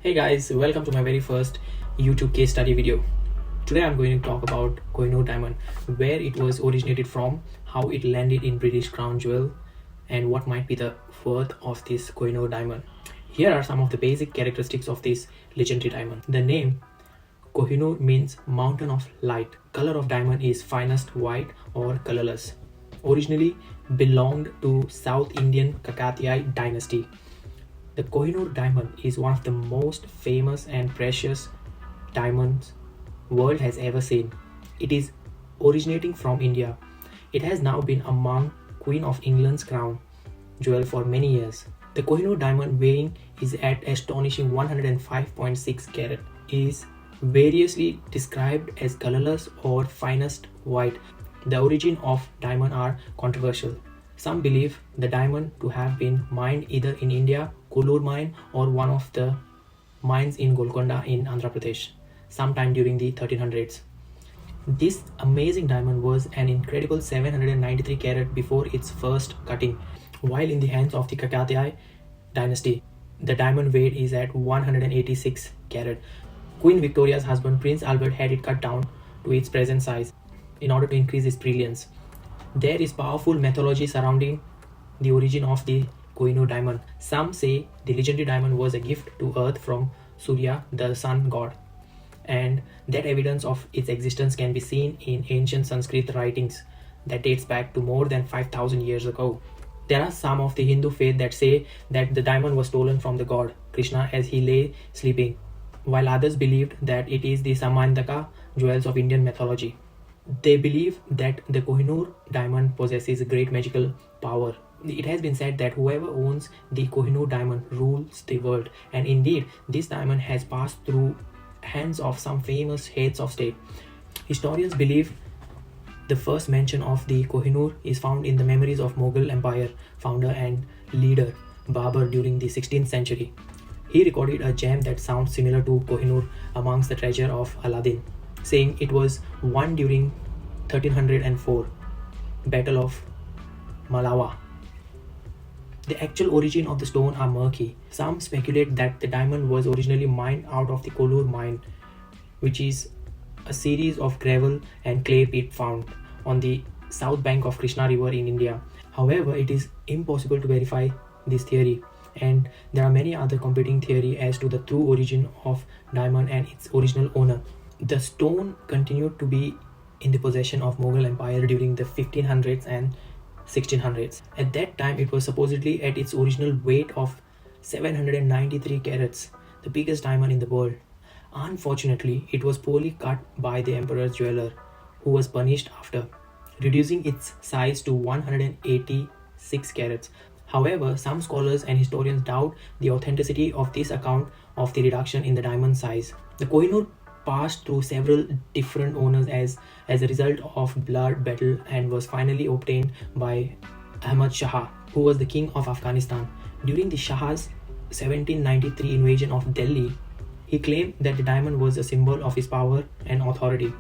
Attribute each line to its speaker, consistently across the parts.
Speaker 1: Hey guys, welcome to my very first YouTube case study video. Today I'm going to talk about Kohinoor Diamond, where it was originated from, how it landed in British crown jewel, and what might be the worth of this Kohinoor Diamond. Here are some of the basic characteristics of this legendary diamond. The name Kohinoor means mountain of light. Color of diamond is finest white or colorless. Originally belonged to South Indian Kakatiya dynasty. The Kohinoor diamond is one of the most famous and precious diamonds world has ever seen. It is originating from India. It has now been among Queen of England's crown jewel for many years. The Kohinoor diamond weighing is at astonishing 105.6 carat, is variously described as colorless or finest white. The origin of diamond are controversial. Some believe the diamond to have been mined either in India, Kohinoor mine, or one of the mines in Golconda in Andhra Pradesh, sometime during the 1300s. This amazing diamond was an incredible 793 carat before its first cutting, while in the hands of the Kakatiya dynasty. The diamond weight is at 186 carat. Queen Victoria's husband Prince Albert had it cut down to its present size in order to increase its brilliance. There is powerful mythology surrounding the origin of the Kohinoor diamond. Some say the legendary diamond was a gift to earth from Surya, the sun god, and that evidence of its existence can be seen in ancient Sanskrit writings that dates back to more than 5,000 years ago. There are some of the Hindu faith that say that the diamond was stolen from the god Krishna as he lay sleeping, while others believed that it is the Samantaka jewels of Indian mythology. They believe that the Kohinoor diamond possesses great magical power. It has been said that whoever owns the Kohinoor diamond rules the world, and indeed, this diamond has passed through hands of some famous heads of state. Historians believe the first mention of the Kohinoor is found in the memories of Mughal Empire founder and leader Babur during the 16th century. He recorded a gem that sounds similar to Kohinoor amongst the treasure of Aladdin, saying it was won during 1304 Battle of Malawa. The actual origin of the stone are murky. Some speculate that the diamond was originally mined out of the Kohinoor mine, which is a series of gravel and clay pit found on the south bank of Krishna River in India. However, it is impossible to verify this theory, and there are many other competing theories as to the true origin of diamond and its original owner. The stone continued to be in the possession of Mughal Empire during the 1500s and 1600s. At that time, it was supposedly at its original weight of 793 carats, the biggest diamond in the world. Unfortunately, it was poorly cut by the emperor's jeweler, who was punished after, reducing its size to 186 carats. However, some scholars and historians doubt the authenticity of this account of the reduction in the diamond size. The Kohinoor passed through several different owners as a result of blood battle and was finally obtained by Ahmad Shah, who was the king of Afghanistan. During the Shah's 1793 invasion of Delhi, he claimed that the diamond was a symbol of his power and authority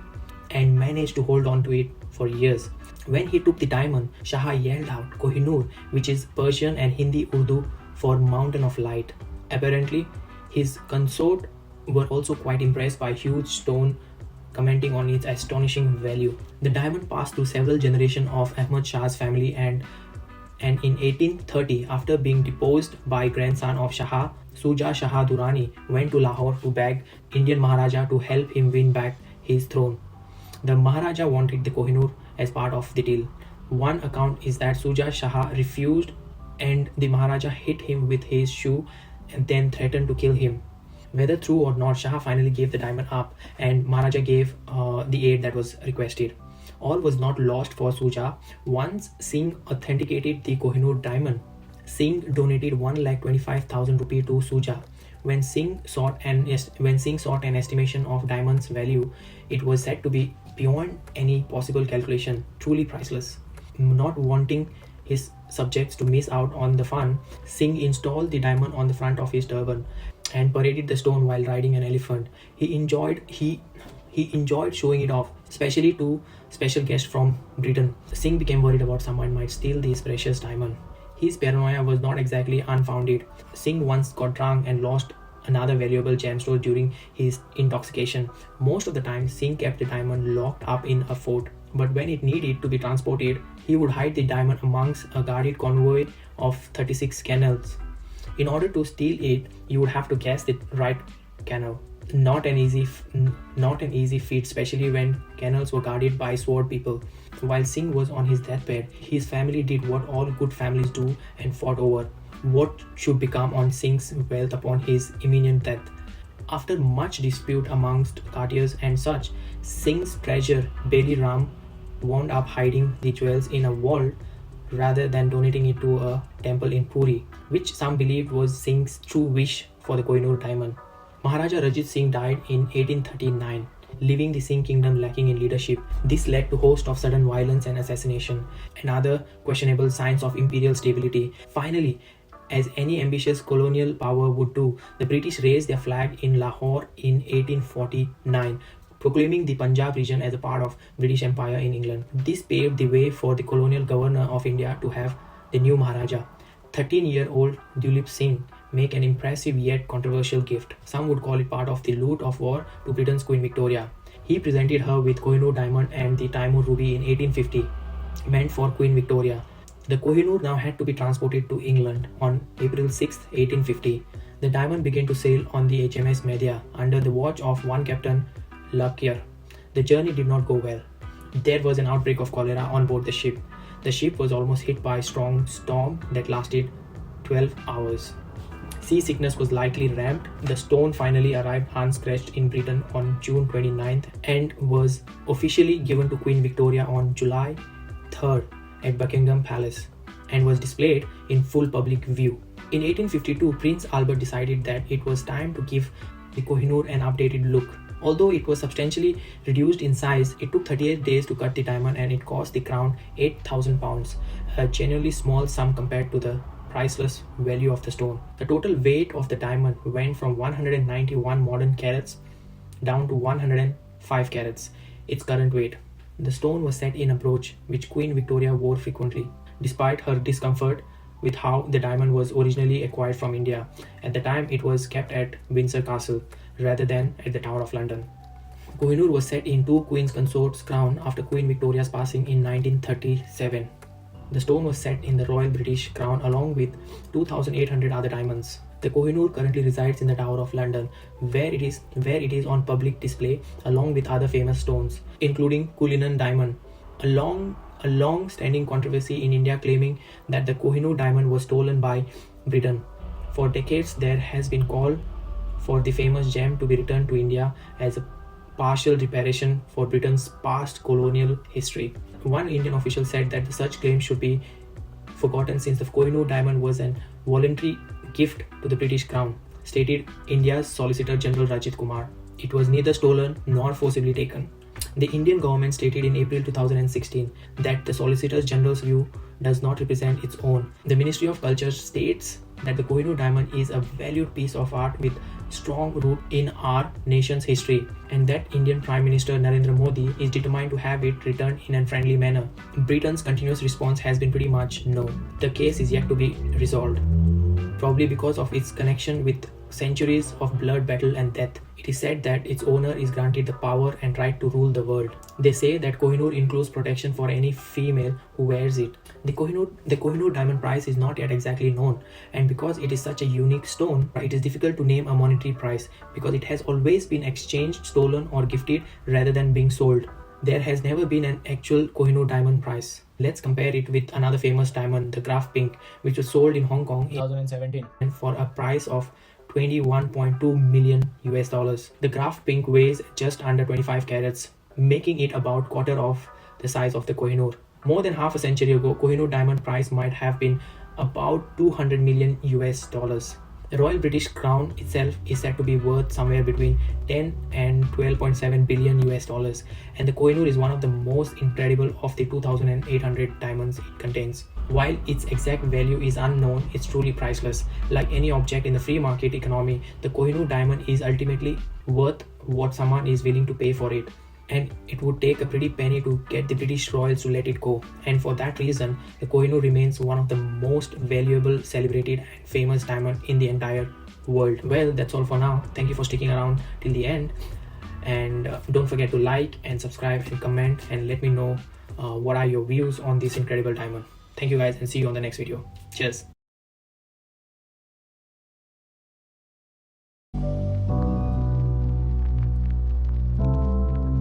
Speaker 1: and managed to hold on to it for years. When he took the diamond, Shah yelled out Kohinoor, which is Persian and Hindi Urdu for mountain of light. Apparently, his consort were also quite impressed by huge stone, commenting on its astonishing value. The diamond passed through several generations of Ahmad Shah's family, and in 1830, after being deposed by grandson of Shah, Suja Shah Durrani went to Lahore to beg Indian Maharaja to help him win back his throne. The Maharaja wanted the Kohinoor as part of the deal. One account is that Suja Shah refused and the Maharaja hit him with his shoe and then threatened to kill him. Whether true or not, Shah finally gave the diamond up and Maharaja gave the aid that was requested. All was not lost for Suja. Once Singh authenticated the Kohinoor diamond, Singh donated 1,25,000 rupees to Suja. When Singh sought an estimation of diamond's value, it was said to be beyond any possible calculation, truly priceless. Not wanting his subjects to miss out on the fun, Singh installed the diamond on the front of his turban and paraded the stone while riding an elephant. He enjoyed showing it off, especially to special guests from Britain. Singh became worried about someone might steal this precious diamond. His paranoia was not exactly unfounded. Singh once got drunk and lost another valuable gemstone during his intoxication. Most of the time, Singh kept the diamond locked up in a fort, but when it needed to be transported, he would hide the diamond amongst a guarded convoy of 36 camels. In order to steal it, you would have to guess the right camel. Not an easy feat, especially when camels were guarded by sword people. While Singh was on his deathbed, his family did what all good families do and fought over what should become on Singh's wealth upon his imminent death. After much dispute amongst courtiers and such, Singh's treasurer Beli Ram wound up hiding the jewels in a vault rather than donating it to a temple in Puri, which some believed was Singh's true wish for the Kohinoor diamond. Maharaja Ranjit Singh died in 1839, leaving the Singh kingdom lacking in leadership. This led to a host of sudden violence and assassination, and other questionable signs of imperial stability. Finally, as any ambitious colonial power would do, the British raised their flag in Lahore in 1849, proclaiming the Punjab region as a part of British Empire in England. This paved the way for the colonial governor of India to have the new Maharaja, 13-year-old Dulip Singh, make an impressive yet controversial gift. Some would call it part of the loot of war to Britain's Queen Victoria. He presented her with Kohinoor Diamond and the Timur Ruby in 1850, meant for Queen Victoria. The Kohinoor now had to be transported to England on April 6, 1850. The diamond began to sail on the HMS Medea under the watch of one Captain Lockyer. The journey did not go well. There was an outbreak of cholera on board the ship. The ship was almost hit by a strong storm that lasted 12 hours. Seasickness was likely ramped. The stone finally arrived unscratched in Britain on June 29th and was officially given to Queen Victoria on July 3rd at Buckingham Palace and was displayed in full public view. In 1852, Prince Albert decided that it was time to give the Kohinoor an updated look. Although it was substantially reduced in size, it took 38 days to cut the diamond and it cost the crown £8,000, a genuinely small sum compared to the priceless value of the stone. The total weight of the diamond went from 191 modern carats down to 105 carats, its current weight. The stone was set in a brooch which Queen Victoria wore frequently, despite her discomfort with how the diamond was originally acquired from India. At the time, it was kept at Windsor Castle rather than at the Tower of London. Kohinoor was set in two Queen's consorts' crown after Queen Victoria's passing in 1937. The stone was set in the Royal British Crown along with 2,800 other diamonds. The Kohinoor currently resides in the Tower of London, where it is on public display along with other famous stones, including Cullinan Diamond. A long-standing controversy in India claiming that the Kohinoor diamond was stolen by Britain. For decades, there has been call for the famous gem to be returned to India as a partial reparation for Britain's past colonial history. One Indian official said that such claims should be forgotten since the Kohinoor diamond was an voluntary gift to the British Crown, stated India's Solicitor General Rajit Kumar. It was neither stolen nor forcibly taken. The Indian government stated in April 2016 that the Solicitor General's view does not represent its own. The Ministry of Culture states that the Kohinoor diamond is a valued piece of art with strong root in our nation's history, and that Indian Prime Minister Narendra Modi is determined to have it returned in a friendly manner. Britain's continuous response has been pretty much no. The case is yet to be resolved, probably because of its connection with centuries of blood, battle and death. It is said that its owner is granted the power and right to rule the world. They say that Kohinoor includes protection for any female who wears it. The Kohinoor diamond price is not yet exactly known, and because it is such a unique stone, it is difficult to name a monetary price because it has always been exchanged, stolen or gifted rather than being sold. There has never been an actual Kohinoor diamond price. Let's compare it with another famous diamond, the Graf Pink, which was sold in Hong Kong in 2017 and for a price of $21.2 million. The Graf Pink weighs just under 25 carats, making it about quarter of the size of the Kohinoor. More than half a century ago, Kohinoor diamond price might have been about $200 million. The Royal British Crown itself is said to be worth somewhere between 10 and 12.7 billion $, and the Kohinoor is one of the most incredible of the 2,800 diamonds it contains. While its exact value is unknown, it's truly priceless. Like any object in the free market economy, the Kohinoor diamond is ultimately worth what someone is willing to pay for it. And it would take a pretty penny to get the British royals to let it go. And for that reason, the Kohinoor remains one of the most valuable, celebrated and famous diamond in the entire world. Well, that's all for now. Thank you for sticking around till the end, and don't forget to like and subscribe and comment and let me know what are your views on this incredible diamond. Thank you guys, and see you on the next video. Cheers.